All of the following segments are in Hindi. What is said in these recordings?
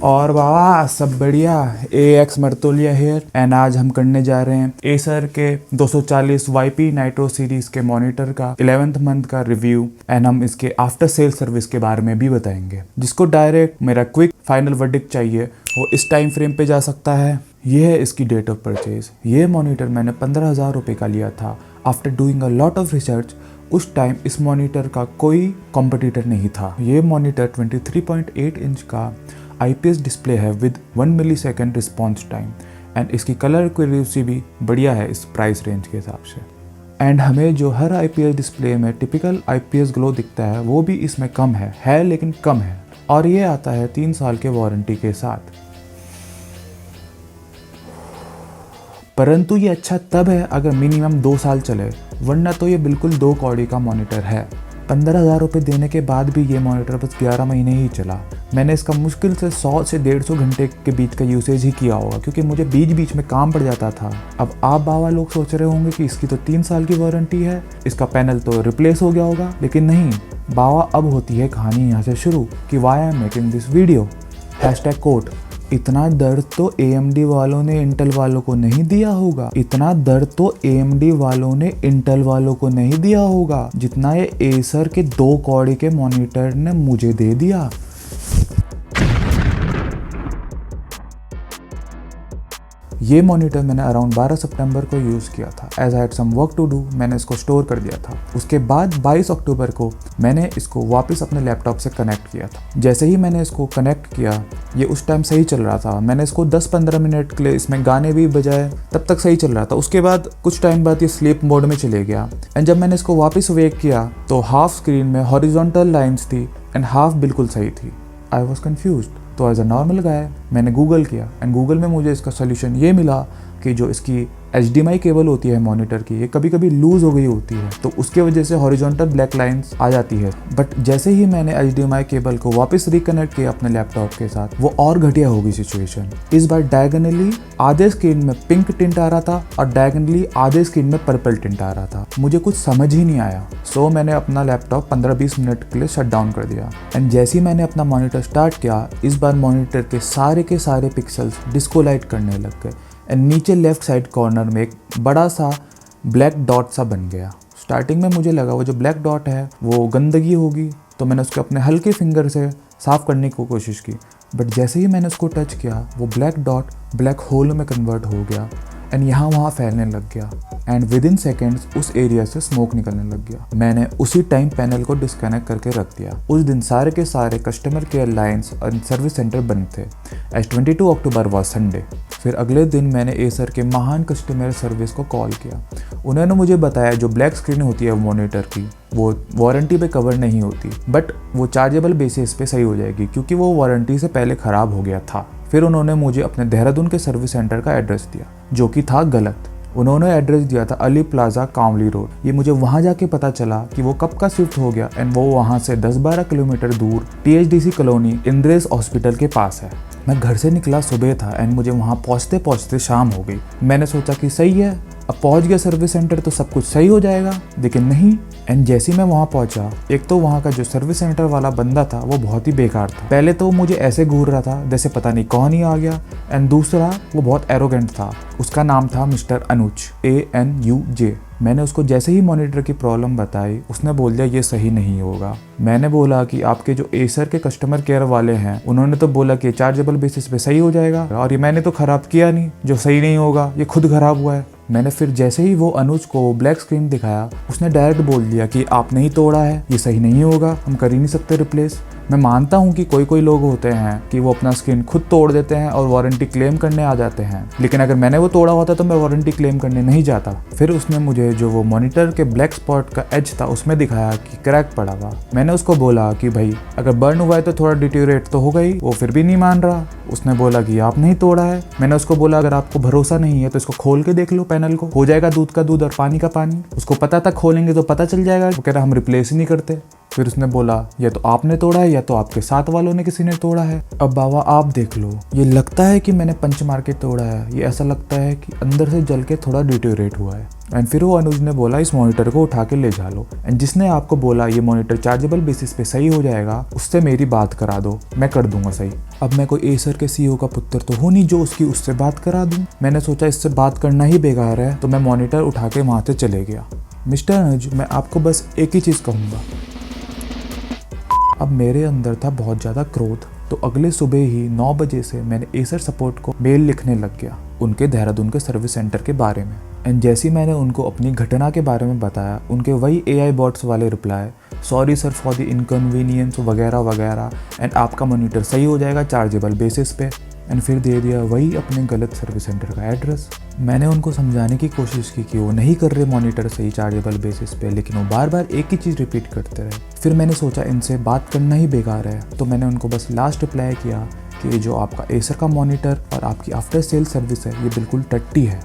और बाबा सब बढ़िया। AX मर्तोलिया हेयर एंड आज हम करने जा रहे हैं एसर के 240 YP नाइट्रो सीरीज के मॉनिटर का 11th मंथ का रिव्यू एंड हम इसके आफ्टर सेल सर्विस के बारे में भी बताएंगे। जिसको डायरेक्ट मेरा क्विक फाइनल वर्डिक्ट चाहिए वो इस टाइम फ्रेम पे जा सकता है। ये है इसकी डेट ऑफ परचेज। ये मॉनिटर मैंने 15,000 रुपये का लिया था after doing a lot of research. उस टाइम इस मॉनिटर का कोई कॉम्पिटिटर नहीं था। ये मॉनिटर 23.8 इंच का IPS डिस्प्ले है with 1 millisecond response time and इसकी कलर एक्यूरेसी भी बढ़िया है इस प्राइस रेंज के हिसाब से। एंड हमें जो हर IPS डिस्प्ले में टिपिकल IPS ग्लो दिखता है वो भी इसमें कम है लेकिन कम है। और ये आता है 3 साल के वारंटी के साथ। परंतु ये अच्छा तब है अगर मिनिमम 2 साल चले, वरना तो ये बिल्कुल 2 कौड़ी का मॉनिटर है। 15,000 रुपये देने के बाद भी ये मॉनिटर बस 11 महीने ही चला। मैंने इसका मुश्किल से 100 से 150 घंटे के बीच का यूसेज ही किया होगा क्योंकि मुझे बीच बीच में काम पड़ जाता था। अब आप बाबा लोग सोच रहे होंगे कि इसकी तो 3 साल की वारंटी है, इसका पैनल तो रिप्लेस हो गया होगा, लेकिन नहीं बाबा, अब होती है कहानी यहाँ से शुरू कि why I am making this video. #कोट इतना दर्द तो AMD वालों ने इंटेल वालों को नहीं दिया होगा। इतना दर्द तो AMD वालों ने इंटेल वालों को नहीं दिया होगा जितना ये एसर के 2 कौड़ी के मॉनिटर ने मुझे दे दिया। ये मॉनिटर मैंने अराउंड 12 सितंबर को यूज़ किया था। As I had some work to do मैंने इसको स्टोर कर दिया था। उसके बाद 22 अक्टूबर को मैंने इसको वापस अपने लैपटॉप से कनेक्ट किया था। जैसे ही मैंने इसको कनेक्ट किया ये उस टाइम सही चल रहा था। मैंने इसको 10-15 मिनट के लिए इसमें गाने भी बजाए, तब तक सही चल रहा था। उसके बाद कुछ टाइम बाद ये स्लीप मोड में चले गया एंड जब मैंने इसको वापस वेक किया तो हाफ स्क्रीन में हॉरिजॉन्टल लाइन्स थी एंड हाफ बिल्कुल सही थी। I was confused. तो एज अ नॉर्मल गाय मैंने गूगल किया एंड गूगल में मुझे इसका सोल्यूशन ये मिला कि जो इसकी HDMI केबल होती है मॉनिटर की, ये कभी कभी लूज़ हो गई होती है तो उसके वजह से हॉरिजॉन्टल ब्लैक लाइंस आ जाती है। बट जैसे ही मैंने HDMI केबल को वापस रिकनेक्ट किया अपने लैपटॉप के साथ, वो और घटिया हो गई सिचुएशन। इस बार डायगोनली आधे स्क्रीन में पिंक टिंट आ रहा था और डायगोनली आधे स्क्रीन में पर्पल टिंट आ रहा था। मुझे कुछ समझ ही नहीं आया। सो मैंने अपना लैपटॉप 15-20 मिनट के लिए शट डाउन कर दिया एंड जैसे ही मैंने अपना मॉनिटर स्टार्ट किया, इस बार मॉनिटर के सारे पिक्सल्स डिस्को लाइट करने लग गए एंड नीचे लेफ्ट साइड कॉर्नर में एक बड़ा सा ब्लैक डॉट सा बन गया। स्टार्टिंग में मुझे लगा वो जो ब्लैक डॉट है वो गंदगी होगी, तो मैंने उसको अपने हल्के फिंगर से साफ़ करने की कोशिश की। बट जैसे ही मैंने उसको टच किया वो ब्लैक डॉट ब्लैक होल में कन्वर्ट हो गया एंड यहाँ वहाँ फैलने लग गया एंड विद इन सेकेंड्स उस एरिया से स्मोक निकलने लग गया। मैंने उसी टाइम पैनल को डिस्कनेक्ट करके रख दिया। उस दिन सारे के सारे कस्टमर केयर लाइन्स और सर्विस सेंटर बंद थे। As 22 October was Sunday. फिर अगले दिन मैंने एसर के महान कस्टमर सर्विस को कॉल किया। उन्होंने मुझे बताया जो ब्लैक स्क्रीन होती है मॉनिटर की वो वारंटी पे कवर नहीं होती, बट वो चार्जेबल बेसिस पे सही हो जाएगी क्योंकि वो वारंटी से पहले ख़राब हो गया था। फिर उन्होंने मुझे अपने देहरादून के सर्विस सेंटर का एड्रेस दिया जो कि था गलत। उन्होंने एड्रेस दिया था अली प्लाजा कांवली रोड। ये मुझे वहाँ जाके पता चला कि वो कब का शिफ्ट हो गया एंड वो वहाँ से 10-12 किलोमीटर दूर THDC कॉलोनी इंद्रेस हॉस्पिटल के पास है। मैं घर से निकला सुबह था एंड मुझे वहाँ पहुँचते पहुँचते शाम हो गई। मैंने सोचा कि सही है, अब पहुँच गया सर्विस सेंटर तो सब कुछ सही हो जाएगा, लेकिन नहीं। एंड जैसे ही मैं वहाँ पहुँचा, एक तो वहाँ का जो सर्विस सेंटर वाला बंदा था वो बहुत ही बेकार था। पहले तो मुझे ऐसे घूर रहा था जैसे पता नहीं कौन ही आ गया एंड दूसरा वो बहुत एरोगेंट था। उसका नाम था मिस्टर अनुज, ANUJ। मैंने उसको जैसे ही मॉनिटर की प्रॉब्लम बताई उसने बोल दिया ये सही नहीं होगा। मैंने बोला कि आपके जो एसर के कस्टमर केयर वाले हैं उन्होंने तो बोला कि चार्जेबल बेसिस पे सही हो जाएगा और ये मैंने तो ख़राब किया नहीं, जो सही नहीं होगा ये खुद ख़राब हुआ है। मैंने फिर जैसे ही वो अनुज को ब्लैक स्क्रीन दिखाया उसने डायरेक्ट बोल दिया कि आपने ही तोड़ा है, ये सही नहीं होगा, हम कर ही नहीं सकते रिप्लेस। मैं मानता हूँ कि कोई लोग होते हैं कि वो अपना स्क्रीन खुद तोड़ देते हैं और वारंटी क्लेम करने आ जाते हैं, लेकिन अगर मैंने वो तोड़ा होता तो मैं वारंटी क्लेम करने नहीं जाता। फिर उसने मुझे जो वो मॉनिटर के ब्लैक स्पॉट का एज था उसमें दिखाया कि क्रैक पड़ा हुआ। मैंने उसको बोला कि भाई अगर बर्न हुआ है तो थोड़ा डिटेरियोरेट तो होगा ही। वो फिर भी नहीं मान रहा। उसने बोला कि आपने ही तोड़ा है। मैंने उसको बोला अगर आपको भरोसा नहीं है तो इसको खोल के देख लो, पैनल को हो जाएगा दूध का दूध और पानी का पानी। उसको पता था खोलेंगे तो पता चल जाएगा। वो कह रहा हम रिप्लेस ही नहीं करते। फिर उसने बोला या तो आपने तोड़ा है या तो आपके साथ वालों ने किसी ने तोड़ा है। अब बाबा आप देख लो, ये लगता है कि मैंने पंच मार के तोड़ा है, ये ऐसा लगता है कि अंदर से जल के थोड़ा डिटेरियोरेट हुआ है। एंड फिर वो अनुज ने बोला इस मॉनिटर को उठा के ले जा लो एंड जिसने आपको बोला ये मॉनिटर चार्जेबल बेसिस पे सही हो जाएगा उससे मेरी बात करा दो, मैं कर दूंगा सही। अब मैं कोई एसर के सीईओ का पुत्र तो हूँ नहीं जो उससे बात करा दूं। मैंने सोचा इससे बात करना ही बेकार है, तो मैं मॉनिटर उठा के वहाँ से चले गया। मिस्टर अनुज, मैं आपको बस एक ही चीज़ कहूँगा। अब मेरे अंदर था बहुत ज़्यादा क्रोध, तो अगले सुबह ही 9 बजे से मैंने एसर सपोर्ट को मेल लिखने लग गया उनके देहरादून के सर्विस सेंटर के बारे में। एंड जैसे ही मैंने उनको अपनी घटना के बारे में बताया, उनके वही एआई बॉट्स वाले reply, sorry sir for the inconvenience वगैरह वगैरह, एंड आपका मॉनिटर सही हो जाएगा चार्जेबल बेसिस पे। एंड फिर दे दिया वही अपने गलत सर्विस सेंटर का एड्रेस। मैंने उनको समझाने की कोशिश की कि वो नहीं कर रहे मॉनिटर सही चार्जेबल बेसिस पे, लेकिन वो बार बार एक ही चीज़ रिपीट करते रहे। फिर मैंने सोचा इनसे बात करना ही बेकार है, तो मैंने उनको बस लास्ट रिप्लाई किया कि जो आपका एसर का मॉनिटर और आपकी आफ्टर सेल सर्विस है ये बिल्कुल टट्टी है।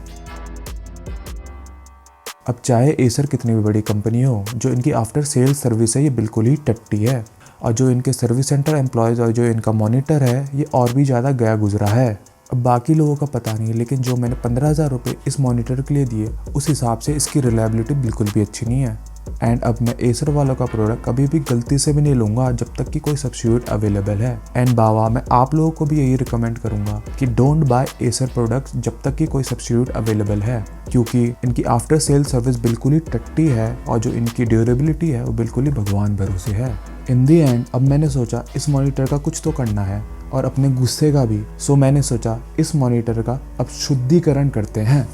अब चाहे एसर कितनी भी बड़ी कंपनी हो, जो इनकी आफ्टर सेल सर्विस है ये बिल्कुल ही टट्टी है, और जो इनके सर्विस सेंटर एम्प्लॉयज़ और जो इनका मॉनिटर है ये और भी ज़्यादा गया गुजरा है। अब बाकी लोगों का पता नहीं, लेकिन जो मैंने 15,000 रुपये इस मॉनिटर के लिए दिए उस हिसाब से इसकी रिलायबिलिटी बिल्कुल भी अच्छी नहीं है। एंड अब मैं एसर वालों का प्रोडक्ट कभी भी गलती से भी नहीं लूँगा जब तक कि कोई सब्स्टिट्यूट अवेलेबल है। एंड बाबा, मैं आप लोगों को भी यही रिकमेंड करूँगा कि डोंट बाय एसर प्रोडक्ट्स जब तक कि कोई सब्स्टिट्यूट अवेलेबल है, क्योंकि इनकी आफ्टर सेल सर्विस बिल्कुल ही टट्टी है और जो इनकी ड्यूरेबिलिटी है वो बिल्कुल ही भगवान भरोसे है। इन दी एंड अब मैंने सोचा इस मॉनिटर का कुछ तो करना है, और अपने गुस्से का भी। सो मैंने सोचा इस मॉनिटर का अब शुद्धिकरण करते हैं।